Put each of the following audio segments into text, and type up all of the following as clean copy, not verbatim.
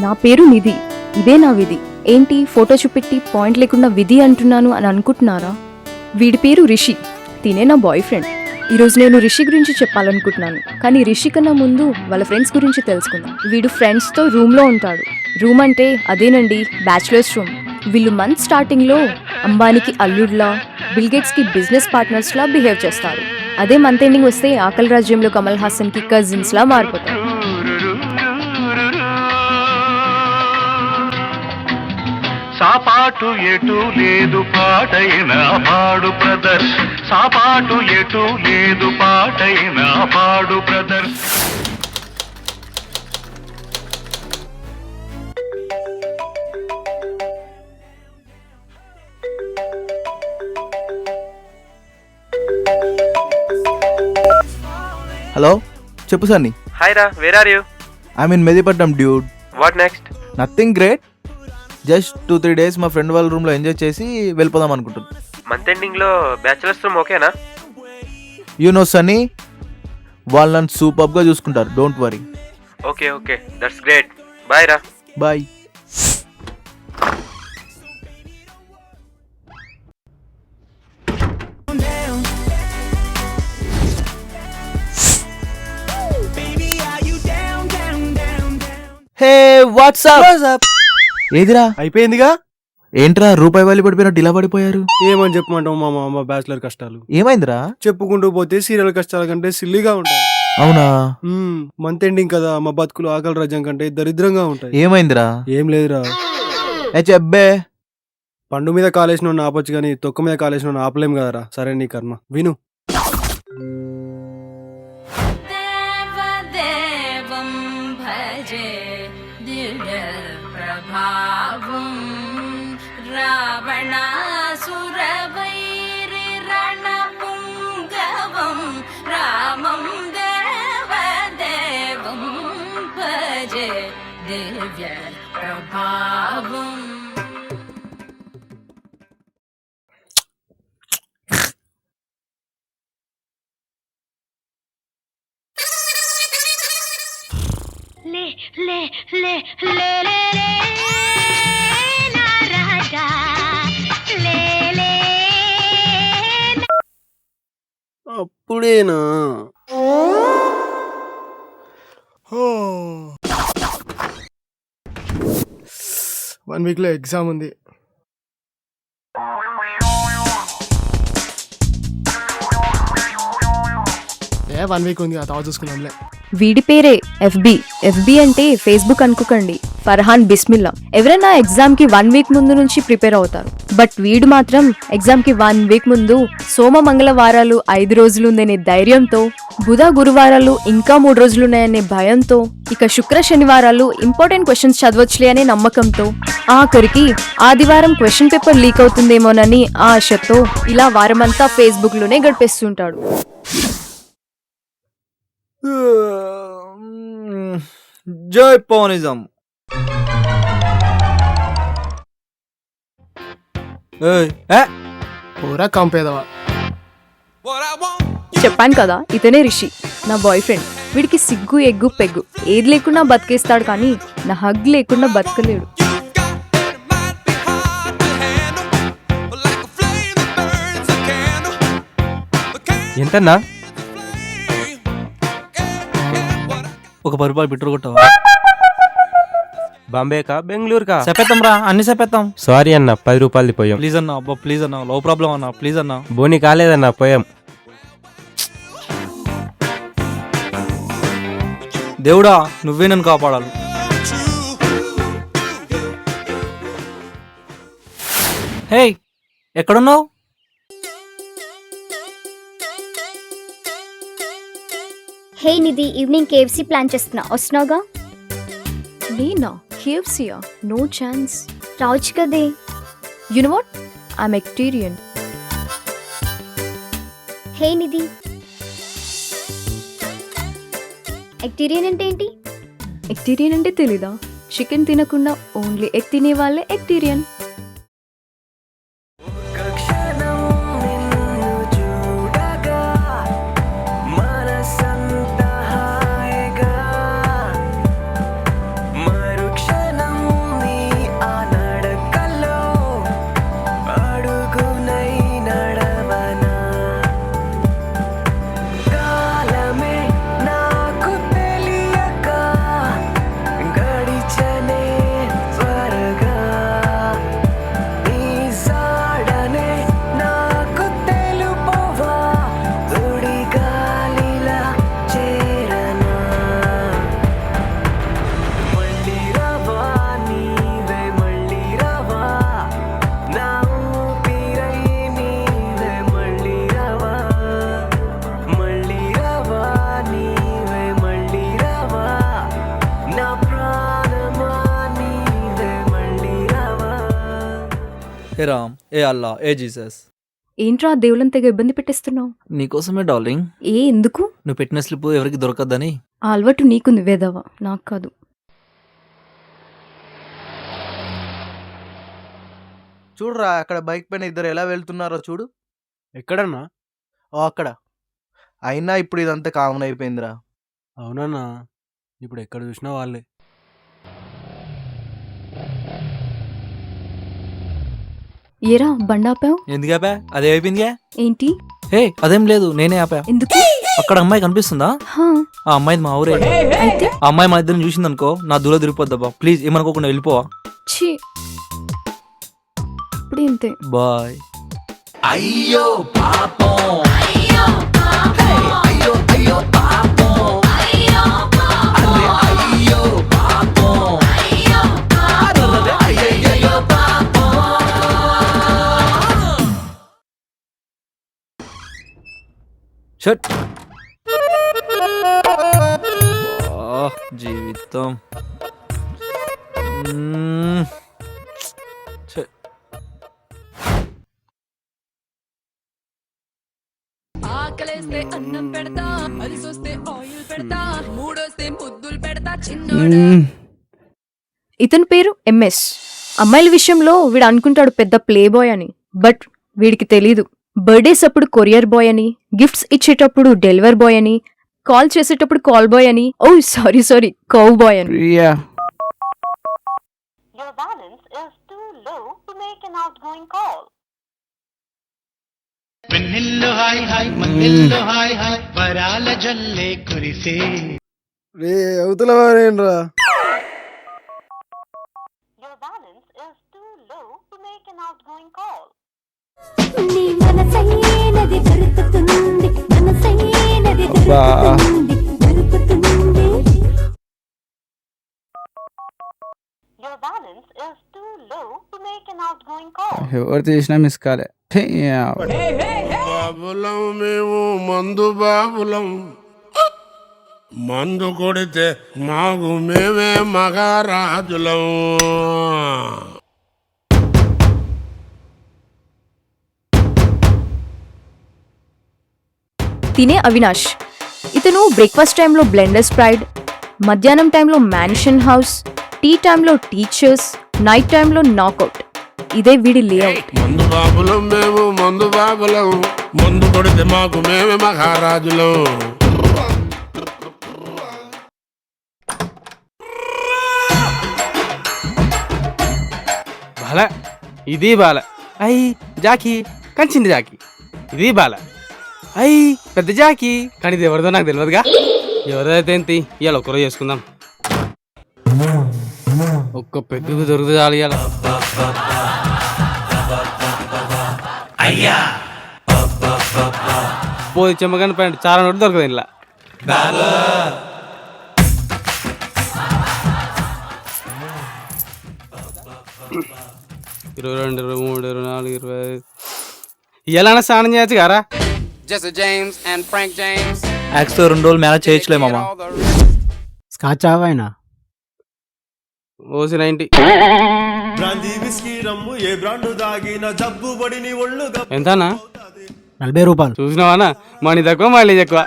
నా పేరు నిధి, ఇదే నా విధి. ఏంటి ఫోటో చూపెట్టి పాయింట్ లేకుండా విధి అంటున్నాను అని అనుకుంటున్నారా? వీడి పేరు రిషి, తినే నా బాయ్ ఫ్రెండ్. ఈరోజు నేను రిషి గురించి చెప్పాలనుకుంటున్నాను, కానీ రిషి కన్నా ముందు వాళ్ళ ఫ్రెండ్స్ గురించి తెలుసుకుందాం. వీడు ఫ్రెండ్స్తో రూమ్లో ఉంటాడు. రూమ్ అంటే అదేనండి, బ్యాచులర్స్ రూమ్. వీళ్ళు మంత్ స్టార్టింగ్లో అంబానీకి అల్లుడ్లా, బిల్గేట్స్కి బిజినెస్ పార్ట్నర్స్లా బిహేవ్ చేస్తారు. అదే మంత్ ఎండింగ్ వస్తే ఆకలి రాజ్యంలో కమల్ హాసన్కి కజిన్స్లా మారిపోతారు. సాపాటు ఎటు లేదు పాటైన పాడు బ్రదర్, సాపాటు ఎటు లేదు పాటైన పాడు బ్రదర్. హలో, చెప్పు సన్నీ. హాయ్ రా, where are you? I mean Mehdipatnam dude. What next? Nothing great, just 2-3 days మా ఫ్రెండ్ వాళ్ళ రూమ్లో ఎంజాయ్ చేసి వెళ్ళిపోదాం అనుకుంటున్నాను. మంత్ ఎండింగ్లో బ్యాచులర్స్ రూమ్ ఓకేనా? యూ నో సన్నీ, వాళ్ళు నన్ను సూపర్గా చూసుకుంటారు, don't worry. Okay okay, that's great. Bye రా. బాయ్. Hey what's up. ఏదిరా అయిపోయిందిగా. ఏంట్రా రూపాయి వాళ్ళు పడిపోయినట్టు ఇలా పడిపోయారు? ఏమని చెప్పమంటావు మా బ్యాచులర్ కష్టాలు. ఏమైందిరా? చెప్పుకుంటూ పోతే సీరియల్ కష్టాల కంటే సిల్లీగా ఉంటాయి. అవునా? మంత్ ఎండింగ్ కదా, మా బతుకులు ఆకలి రాజ్యం కంటే దరిద్రంగా ఉంటాయి. ఏమైందిరా? ఏం లేదురా. చెబ్బే. పండు మీద కాలేసిన ఆపొచ్చు కానీ తొక్క మీద కాలేసిన ఆపలేం కదరా. సరే నీ కర్మ, విను. ले ले ले ले ले ले ना राजा ले ले. అప్పుడేనా? 1 week లో ఎగ్జామ్ ఉంది. 1 week ఉంది, ఆ తర్వాత చూసుకుందాంలే. వీడి పేరే ఎఫ్బి. ఎఫ్బి అంటే ఫేస్బుక్ అనుకోకండి, ఫర్హాన్ బిస్మిల్లా. ఎవరైనా ఎగ్జామ్ కి 1 week ముందు నుంచి ప్రిపేర్ అవుతారు, బట్ వీడు మాత్రం ఎగ్జామ్ కి 1 week ముందు సోమ మంగళవారాలు 5 రోజులుందనే ధైర్యంతో, బుధ గురువారాలు ఇంకా 3 రోజులున్నాయనే భయంతో, ఇక శుక్ర శనివారాలు ఇంపార్టెంట్ క్వశ్చన్స్ చదవచ్చులే అనే నమ్మకంతో, ఆఖరికి ఆదివారం క్వశ్చన్ పేపర్ లీక్ అవుతుందేమోనని ఆశతో ఇలా వారమంతా ఫేస్బుక్ లోనే గడిపేస్తుంటాడు. జై పవనిజం. పూరా కంపేదవా. చెప్పాను కదా, ఇతనే రిషి, నా బాయ్ ఫ్రెండ్. వీడికి సిగ్గు ఎగ్గు పెగ్గు ఏది లేకుండా బతికేస్తాడు, కానీ నా హగ్ లేకుండా బతకలేడు. ఎంతన్నా? ఒక 10 రూపాయలు పెట్రోల్ కొట్టవా? బాంబేకా బెంగళూరుకా? చెప్పేద్దాం రా, అన్ని చెప్పేద్దాం. సారీ అన్న, 10 రూపాయలది పోయాం. ప్లీజ్ అన్న, అబ్బా ప్లీజ్ అన్న, లో ప్రాబ్లం అన్న, ప్లీజ్ అన్న. బోని కాలేదన్నా, పోయాం. దేవుడా, నువ్వే నన్ను కాపాడాలి. హే, ఎక్కడున్నావు? Hey Nidhi, evening KFC plan చేస్తున్నా, వస్తున్నావుగా? నేనా? కేఎఫ్సీయా? No chance. రావచ్చు కదే. You know what, I'm eggetarian. Hey Nidhi, eggetarian అంటే ఏంటి? ఎక్టీరియన్ అంటే తెలీదా? చికెన్ తినకుండా ఓన్లీ ఎగ్ తినే వాళ్ళే ఎక్టీరియన్. మరుక్షణం హే రామ్, ఏ అల్లా, ఏ జీసస్. ఏంట్రా దేవుళ్ళని తెగ ఇబ్బంది పెట్టేస్తున్నావు? నీకోసమే డార్లింగ్. ఎందుకు? నువ్వు పెట్టిన స్లిప్ ఎవరికి దొరకద్దని. ఆ అలవాటు నీకుంది వేదవా, నాకు కాదు. చూడురా, అక్కడ బైక్ పైన ఇద్దరు ఎలా వెళ్తున్నారో చూడు. ఎక్కడన్నా? ఓ అక్కడ. అయినా ఇప్పుడు ఇదంతా కామన్ అయిపోయిందిరా. అవునన్నా, ఇప్పుడు ఎక్కడ చూసినా వాళ్ళే. ఏరా బండాపావు? ఎందుకు ఆపా? అదే అయిపోయిందిగా. ఏంటి? హే అదేం లేదు, నేనే ఆపా. ఎందుకు? అక్కడ అమ్మాయి కనిపిస్తుందా? హా, ఆ అమ్మాయి మా ఊరే. అయితే ఆ అమ్మాయి మా ఇద్దరిని చూసిందనుకో, నా దూరం తిరిగిపోద్దబ్బా. ప్లీజ్ ఏమనుకోకుండా వెళ్ళిపోవా. ఛీ, ఇప్పుడు ఇంతే. బాయ్. షట్. జీవితం. షట్. ఆకలేస్తే అన్నం పెడతా, అలిసొస్తే ఆయిల్ పెడతా, మూడొస్తే ముద్దులు పెడతా చిన్నోడా. ఇతని పేరు ఎంఎస్. అమ్మాయిల విషయంలో వీడు అనుకుంటాడు పెద్ద ప్లే బాయ్ అని, బట్ వీడికి తెలీదు. బర్త్డేస్ అప్పుడు కొరియర్ బాయ్ అని, గిఫ్ట్స్ ఇచ్చేటప్పుడు డెలివర్ బాయ్ అని, కాల్ చేసేటప్పుడు కాల్ బాయ్ అని, ఓ సారీ కౌ బాయ్ అని. Your balance is too low to make an outgoing call. Vennello hi hi మన్నెల్లో hi hi వరాల జల్లే కురిసే. రే అవతల వారేంట్రా? Your balance is too low to make an outgoing call. నీ మనసైనది దొరుకుతుంది, మనసైనది దొరుకుతుంది, దొరుకుతుంది. Your balance is too low to make an outgoing call. ఎవరు తీసినా మిస్ కాలే. బాబులం మేము మందు బాబులం, మందు కొడితే మాకు మేమే మగారాజులం. తినే అవినాష్. ఇతను బ్రేక్ఫాస్ట్ టైంలో బ్లెండర్ స్ప్రైడ్, మధ్యాహ్నం టైంలో మ్యాన్షన్ హౌస్, టీ టైంలో టీచర్స్, నైట్ టైంలో నాకౌట్. ఇదే వీడి లేఅవుట్. మందు బాబులం మేము మందు బాబులం, మందు కొడితే మాకు మేమే మహారాజులం. బాల ఇది బాల. అయ్యి జాకీ కంచింది జాకీ. ఇది బాల. అయ్యి పెద్ద జాకీ, కానీ ఇది ఎవరిదో నాకు తెలియదుగా. ఎవరైతే ఏంటి, ఇవాళ ఒక్కరో చేసుకుందాం. ఒక్క పెగ్గుకు దొరుకుతుంది చాలు ఇవాళ. పోయి చెమ్మగాని పైన చాలా నోటి దొరకదు ఇలా. 22, 23, 24, 25. ఎలా స్నానం చేయొచ్చు గారా? యాక్స్తో 2 రోజులు మేనేజ్ చేయొచ్చులే మామ. స్కాచ్ ఆవైనా ఓసి 90. ఎంతనా? 40 రూపాయలు. చూసినావానా, మనీ తక్కువ మైలేజ్ ఎక్కువ.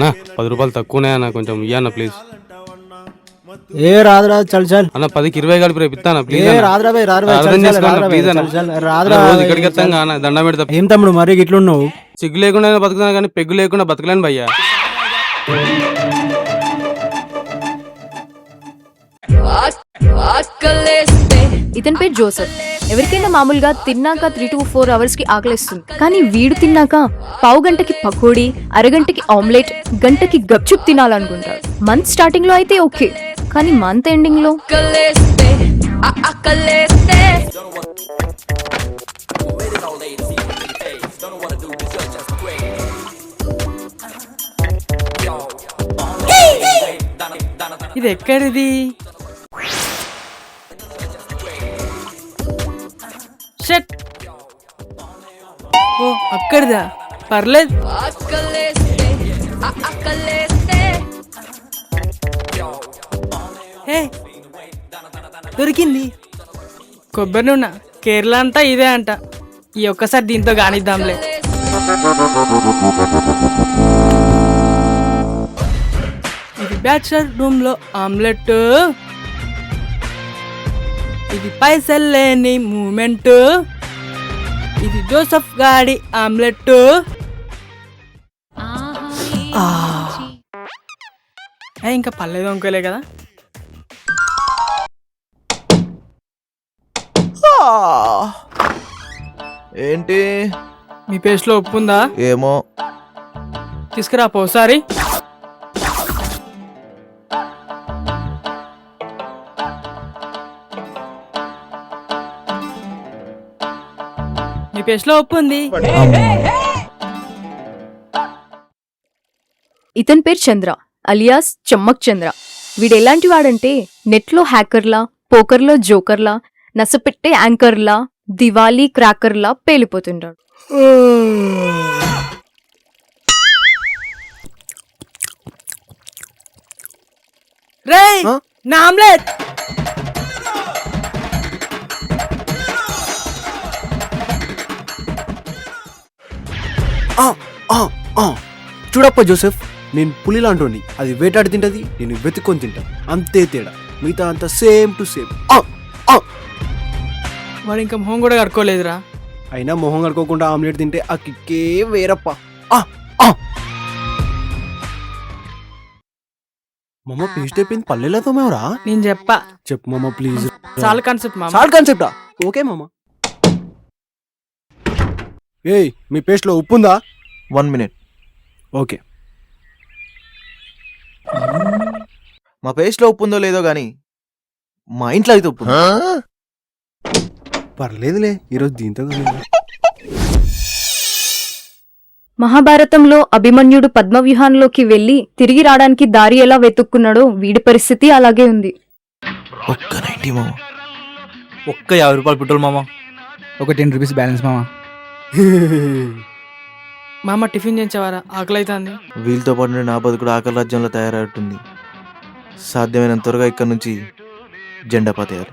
నా 10 రూపాయలు తక్కువనే అన్న, కొంచెం ఇయ్యన్న ప్లీజ్. ఏ రాదురా, చల్ చల్ అన్న 10కి 20 కలిపి రేపు ఇస్తానా ప్లీజ్. రాదురా బై, రాదురా ఇక్కడికి వస్తాం కానా, దండం పెడతా. ఏం తమ్ముడు మరి ఇట్లున్నావు? సిగ్గు లేకుండా బతుకుతాను కానీ పెగ్గు లేకుండా బతకలేను భయ్యా. ఇతని పేరు జోసెఫ్. ఎవరికైనా మామూలుగా తిన్నాక 3 to 4 hours కి ఆకలిస్తుంది, కానీ వీడు తిన్నాక పావు గంటకి పకోడీ, అరగంటకి ఆమ్లెట్, గంటకి గప్చుప్ తినాలనుకుంటాడు. మంత్ స్టార్టింగ్ లో అయితే ఓకే, కానీ మంత్ ఎండింగ్ లో ఇది ఎక్కడిది? షట్. ఓ అక్కడిదా, పర్లేదు. హే దొరికింది కొబ్బరి నూనె. కేరళ అంతా ఇదే అంట. ఈ ఒక్కసారి దీంతో కానిద్దాంలే. ఇది బ్యాచులర్ రూమ్ లో ఆమ్లెట్. ఇది పైసలు లేని మూమెంట్. ఇది జోసఫ్ గాడి ఆమ్లెట్. ఇంకా పల్లెది వంకోలే కదా. ఏంటి? మీ పేస్ట్లో ఉప్పు ఉందా? ఏమో. తీసుకురా పోసారి. మీ పేస్ట్లో ఉప్పు ఉంది. ఇతని పేరు చంద్ర అలియాస్ చమ్మక్ చంద్ర. వీడు ఎలాంటి వాడంటే నెట్లో హ్యాకర్లా, పోకర్లో జోకర్లా, నసపెట్టే యాంకర్లా, దివాళీ క్రాకర్లా పేలిపోతుంటాడు. రేయ్ నా ఆమ్లెట్. చూడప్ప జోసెఫ్, నేను పులి లాంటి అది వేటాడి తింటది, నేను వెతుక్కొని తింటా. అంతే తేడా, మిగతా అంతా సేమ్ టు సేమ్. వాడు ఇంకా మొహం కూడా కడుక్కోలేదురా. అయినా మొహం కడుకోకుండా ఆమ్లెట్ తింటే ఆ కిక్కే వేరప్ప. మమ్మ పేస్ట్ అయిపోయింది, పల్లెలతో మేమరా. నేను చెప్పా. చెప్పు మమ్మ ప్లీజ్. చాలా కాన్సెప్ట్ మామ. సాల్ట్ కాన్సెప్టా? ఓకే మమ్మ. ఏయ్, మీ పేస్ట్లో ఉప్పు ఉందా? 1 minute. ఓకే. మా పేస్ట్లో ఉప్పు ఉందో లేదో కానీ మా ఇంట్లో అయితే ఉప్పు ఉంది. పర్లేదులే, ఈరోజు దీంతో మహాభారతంలో అభిమన్యుడు పద్మవ్యూహాన్లోకి వెళ్లి తిరిగి రావడానికి దారి ఎలా వెతుక్కున్నాడో వీడి పరిస్థితి అలాగే ఉంది. ఒక్క 90 మామ. ఒక్క 50 రూపాయలు పెట్రోల్ మామ. ఒక 10 రూపీస్ బ్యాలెన్స్ మామ. మామ టిఫిన్ చేయించేవారా? ఆకలి అవుతుంది. వీళ్ళతో పాటు నేను నా బతుకుడు ఆకలి రాజ్యంలో తయారవుతుంది. సాధ్యమైనంత త్వరగా ఇక్కడి నుంచి జెండా పాతేయాలి.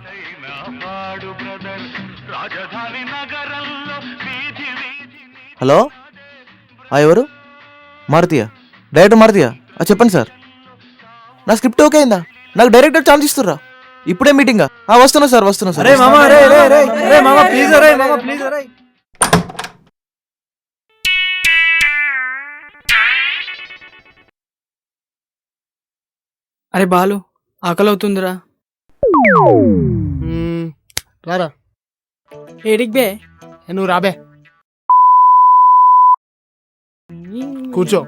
హలో, ఎవరు? మారుతియా? డైరెక్టర్ మారుతియా? చెప్పండి సార్. నా స్క్రిప్ట్ ఓకే అయిందా? నాకు డైరెక్టర్ ఛాన్స్ ఇస్తుర్రా? ఇప్పుడే మీటింగా? వస్తున్నా సార్, వస్తున్నా సార్. అరే బాలు, ఆకలి అవుతుందిరా. రారా. ఏడికి బే? నువ్వు రాబే, కూర్చో.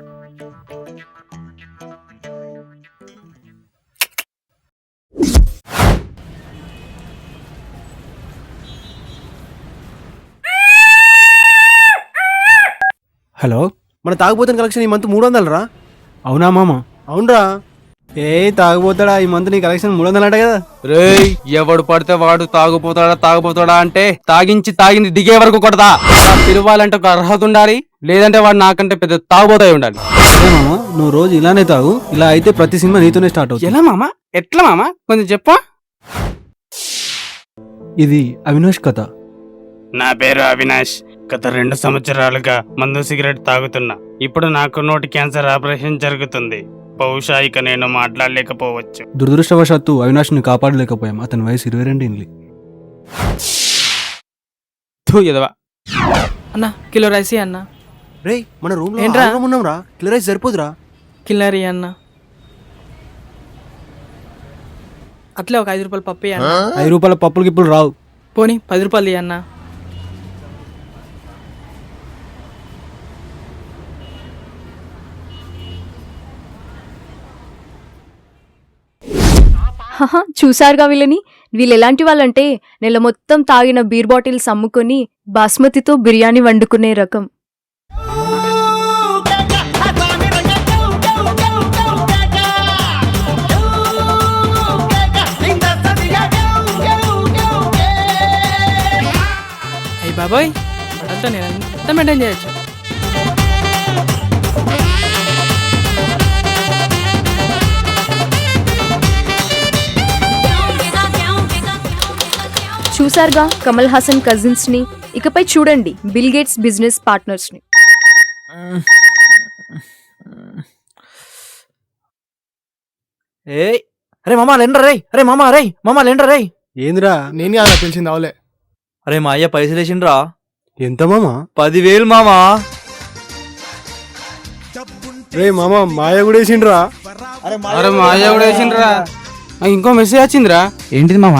హలో, మన తాగుబోతున్న కలెక్షన్ ఈ మంత్ 300 రా. అవునా మామ? అవునరా. తాగుపోతాడా ఈ మంత్ నీ కలెక్షన్ 300 అంట కదా. రేయ్, ఎవడు పడితే వాడు తాగుపోతాడా అంటే తాగింది దిగే వరకు కొడతా. పిలవాలంటే ఒక అర్హత ఉండాలి, లేదంటే వాడు నాకంటే పెద్ద తాగుపోతాయి ఉండాలి. మామ, నువ్వు రోజు ఇలానే తాగు. ఇలా అయితే ప్రతి సినిమా నీతోనే స్టార్ట్ అవుతుంది. ఎలా మామ? ఎట్లా మామ? కొంచెం చెప్పా. ఇది అవినాష్ కథ. నా పేరు అవినాష్. గత 2 సంవత్సరాలుగా మందు సిగరెట్ తాగుతున్నా. ఇప్పుడు నాకు నోటి క్యాన్సర్ ఆపరేషన్ జరుగుతుంది. బహుశా ఇక నేను మాట్లాడలేకపోవచ్చు. దురదృష్టవశాత్తు అవినాష్ని కాపాడలేకపోయాం. అతని వయసు 22 ఏండ్లు. అన్న కిలో రైస్ అన్న. రే, మన రూమ్ ఏంట్రా? ఉన్నాం రా. Kilo rice సరిపోదురా. కిల్లరీ అన్న. అట్లే ఒక 5 రూపాయలు పప్పు అన్న. 5 రూపాయల పప్పులకి ఇప్పుడు రావు. పోనీ 10 రూపాయలు అన్న. చూసారుగా వీళ్ళని. వీళ్ళు ఎలాంటి వాళ్ళంటే నెల మొత్తం తాగిన బీర్ బాటిల్స్ అమ్ముకొని బాస్మతితో బిర్యానీ వండుకునే రకం. అయ్యి బాబాయ్, అదంతా నేను ఎంత మెయింటైన్ చేయొచ్చు. చూసారుగా కమల్ హాసన్ కజిన్స్ని, ఇకపై చూడండి బిల్ గేట్స్ బిజినెస్ పార్ట్నర్స్ని. ఏ అరే మామా లేండ్రా రే, అరే మామా రే, మామా లేండ్రా రే. ఏందిరా నేను కాదా తెలిసింది అవలే. అరే మా అయ్య పైసలు వేసిండ్రా. ఎంత మామా? 10,000 మామా. రే మామా మాయ కూడా వేసిండ్రా. అరే మా అయ్య కూడా వేసిండ్రా. ఇంకో మెసేజ్ వచ్చిందిరా. ఏంటిది మామ?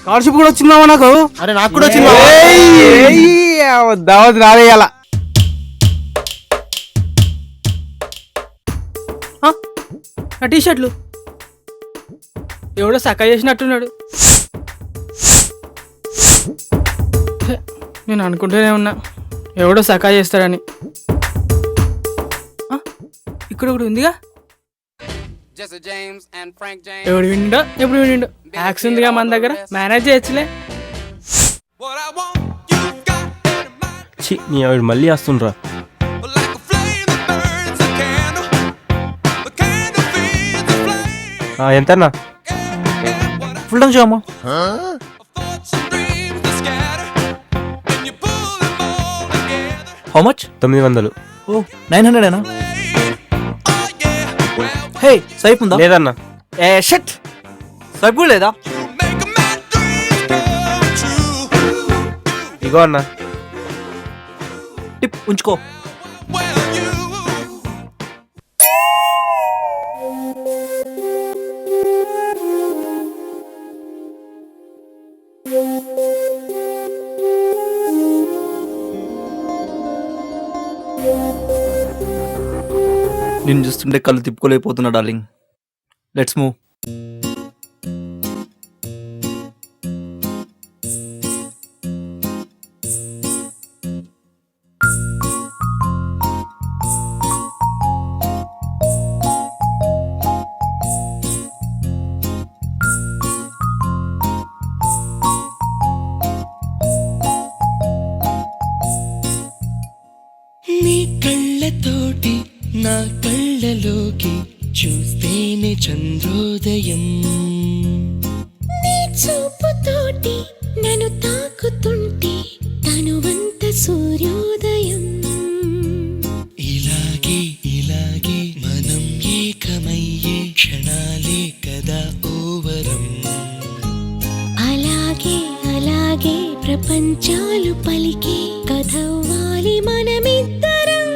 స్కాలర్షిప్ కూడా వచ్చింది మామ నాకు. అరే నాకు కూడా వచ్చింది. దావత్ రాదేయాల. ఆ టీషర్ట్లు ఎవడో సక్క చేసినట్టున్నాడు. నేను అనుకుంటూనే ఉన్నా ఎవడో సకా చేస్తాడని. ఇక్కడ ఒకటి ఉందిగా, ఎవడు విండో ఎప్పుడు విండో యాక్స్ ఉందిగా మన దగ్గర, మేనేజ్ చేయొచ్చులే. నీ ఆవిడ మళ్ళీ వస్తుండ్రా. ఎంతన్నా? ఫుల్ టైం చూడమ్మా. How much? 900. ఓ 900ఏనా? హే సైప్ ఉందా? లేదన్నా. ఏ షట్, సైప్ కూడా లేదా? ఇగో అన్నా. టిప్ ఉంచుకో. నిన్ను చూస్తుంటే కళ్ళు తిప్పుకోలేకపోతున్నా డార్లింగ్. Let's move. నీ కళ్ళతోటి నా కళ్ళలోకి చూస్తేనే చంద్రోదయం, నీ చూపుతోటి నన్ను తాకుతుంటే తనువంత సూర్యోదయం. ఇలాగే ఇలాగే మనం ఏకమయ్యే క్షణాలే కదా ఓవరం. అలాగే అలాగే ప్రపంచాలు పలికే కథవ్వాలి మనమిద్దరం.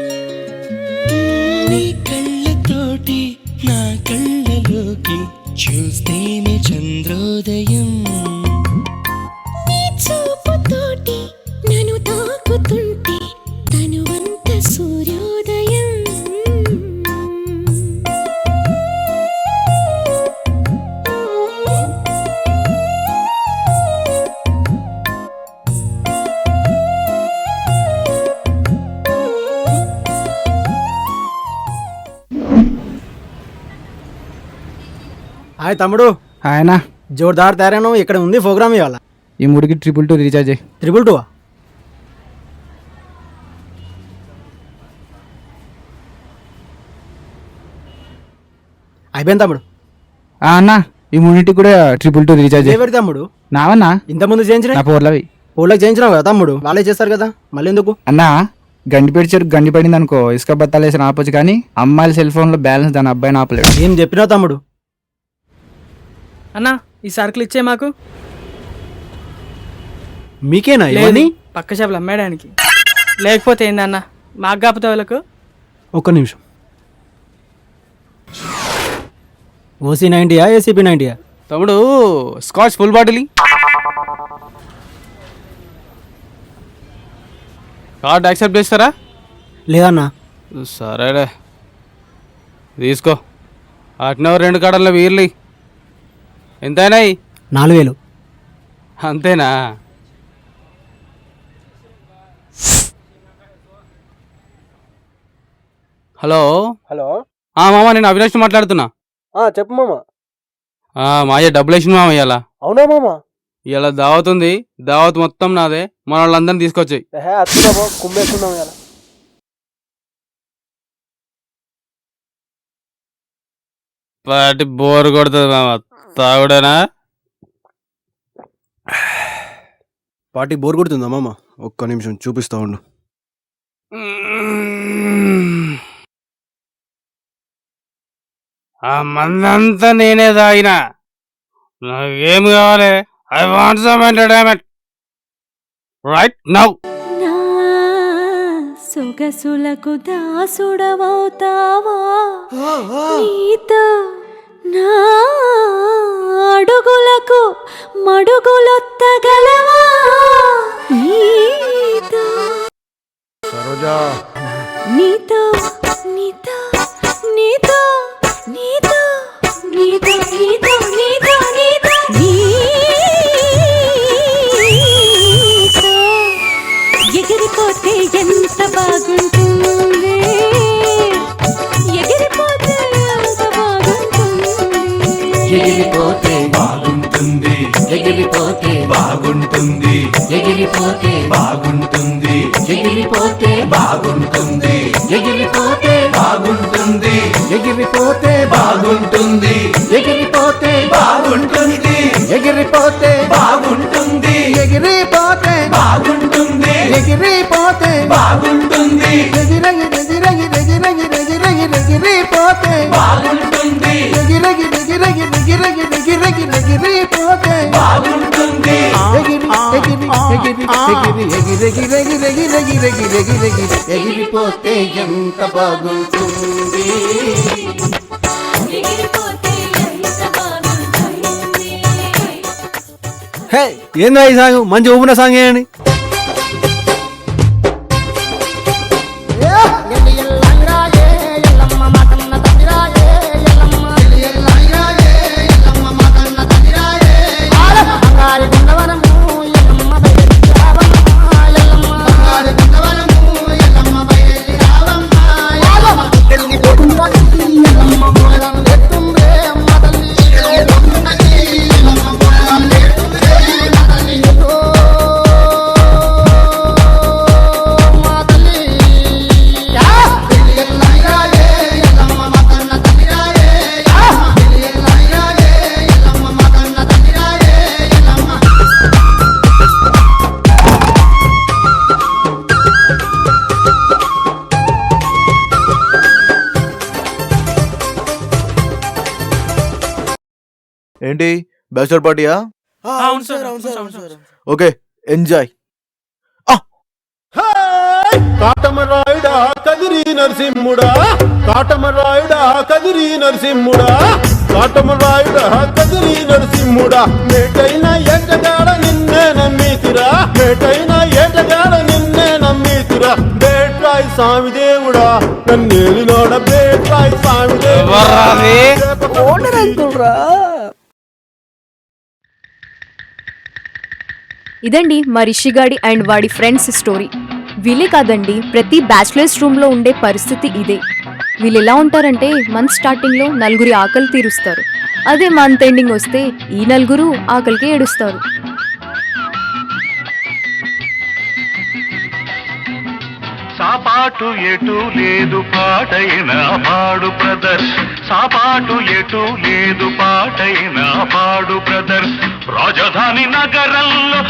నీ కళ్ళతోటి నా కళ్ళలోకి చూస్తేనే చంద్రోదయం, నీ చూపుతోటి నన్ను తాకుతుంటే తనువంత సూర్యోదయం. హాయ్ తమ్ముడు. ఆయన జోర్దార్ తయారాను. ఇక్కడ ఉంది ప్రోగ్రామ్ ఇవాళ. ఈ మూడుకి 222 రీఛార్జ్ అయ్యి. 222. అయిపోయింది తమ్ముడు. అన్న ఈ మూడింటికి కూడా 222 రీఛార్జ్ అయ్యి. ఎవరి తమ్ముడు? నావన్నా ఇంతకుముందు చేయించిన నా పోర్లవి. ఊళ్ళకి చేయించినావు కదా తమ్ముడు, వాళ్ళే చేస్తారు కదా మళ్ళీ ఎందుకు? అన్నా గండి పెడిచారు, గండి పడింది అనుకో ఇసుక బత్తాలు వేసిన ఆపొచ్చు, కానీ అమ్మాయిల సెల్ ఫోన్ లో బ్యాలెన్స్ దాని అబ్బాయిని ఆపలేడు. ఏం చెప్పినావు తమ్ముడు? అన్నా ఈ సరుకులు ఇచ్చే మాకు. మీకేనా లేదు, ఇవన్నీ? పక్క షాపులు అమ్మేయడానికి. లేకపోతే ఏందన్న మాకు కాపుతా వాళ్ళకు. ఒక్క నిమిషం. ఓసీ 90యా ఏసీపీ 90యా? తమ్ముడు scotch full bottle card accept చేస్తారా? లేదన్నా. సరేలే తీసుకో. అట్నే 2 కాడల్లో వీర్లి. ఎంతైనాయి? 4000. అంతేనా? Hello hello. మామ, నేను అవినాష్ మాట్లాడుతున్నా. చెప్పు మామ. మా అయ్య డబ్బులు వేసిన మామ ఇవాళ. అవునా మామ? ఇలా దావత్ ఉంది, దావత్ మొత్తం నాదే. మన వాళ్ళందరినీ తీసుకొచ్చాయి. కుమ్మేస్తున్నాం ఇలా. పాటి బోర్ కొడుతుంది మామ. తాగుడేనా? పార్టీ బోర్ కొడుతుందా మామ? ఒక్క నిమిషం చూపిస్తా ఉండు. ఆ మందంతా నేనే తాగినా. నాకేం కావాలి? I want some entertainment right now. నా సొగసులకు దాసుడవవుతావా? నీతో నా అడుగులకు మడుగులొత్తగలవా? నీతో సరోజా నీతో నీతో నీతో నీతో నీతో నీతో నీతో నీతో నీతో ఎగిరిపోతే ఎంత బాగుంటుంది, ఎగిరిపోతే ఎంత బాగుంటుంది, ఎగిరిపోతే బాగుంటుంది, ఎగిరిపోతే బాగుంటుంది, ఎగిరిపోతే బాగుంటుంది, ఎగిరిపోతే బాగుంటుంది, ఎగిరిపోతే బాగుంటుంది, ఎగిరిపోతే బాగుంటుంది, ఎగిరిపోతే బాగుంటుంది, ఎగిరిపోతే బాగుంటుంది, ఎగిరిపోతే బాగుంటుంది, ఎగిరిపోతే బాగుంటుంది, ఎగిరగి ఎగిరగి ఎగిరగి ఎగిరగి ఎగిరిపోతే బాగుంటుంది, ఎగిరగి ఎగిరగి ఎగిరగి ఎగిరగి ఎగిరిపోతే బాగుంటుంది, ఎగిరి ఎగిరి ఎగిరి ఎగిరి ఎగిరగి ఎగిరగి ఎగిరగి ఎగిరగి ఎగిరిపోతే ఎంత బాగుంటుంది. ఎగిరిపోతే ఎంత బాగుంటుంది. హే ఏందా ఈ సాంగ్? మంచి ఊపిన సాంగ్ వేయండి. ఏంటి బ్యాచులర్ పార్టీయా? అవును సార్, అవును సార్, అవును సార్. Okay enjoy. కాటమరాయుడా కదిరి నరసింహుడా, కాటమరాయుడా కదిరి నరసింహుడా, కాటమరాయుడా కదిరి నరసింహుడా, మేటైన ఏటగాడ నిన్నే నమ్మితిరా, మేటైన ఏటగాడ నిన్నే నమ్మితిరా, బేట్రాయి స్వామి దేవుడా నన్నేలినోడ, బేట్రాయి స్వామి దేవుడా. ఇదండి మా రిషిగాడి అండ్ వాడి ఫ్రెండ్స్ స్టోరీ. వీళ్ళే కాదండి, ప్రతి బ్యాచులర్స్ రూమ్లో ఉండే పరిస్థితి ఇదే. వీళ్ళు ఎలా ఉంటారంటే మంత్ స్టార్టింగ్లో నలుగురి ఆకలి తీరుస్తారు, అదే మంత్ ఎండింగ్ వస్తే ఈ నలుగురు ఆకలికి ఏడుస్తారు. సాపాటు ఎటు లేదు పాటైన పాడు బ్రదర్, సాపాటు ఎటు లేదు పాటైన పాడు బ్రదర్, రాజధాని నగరంలో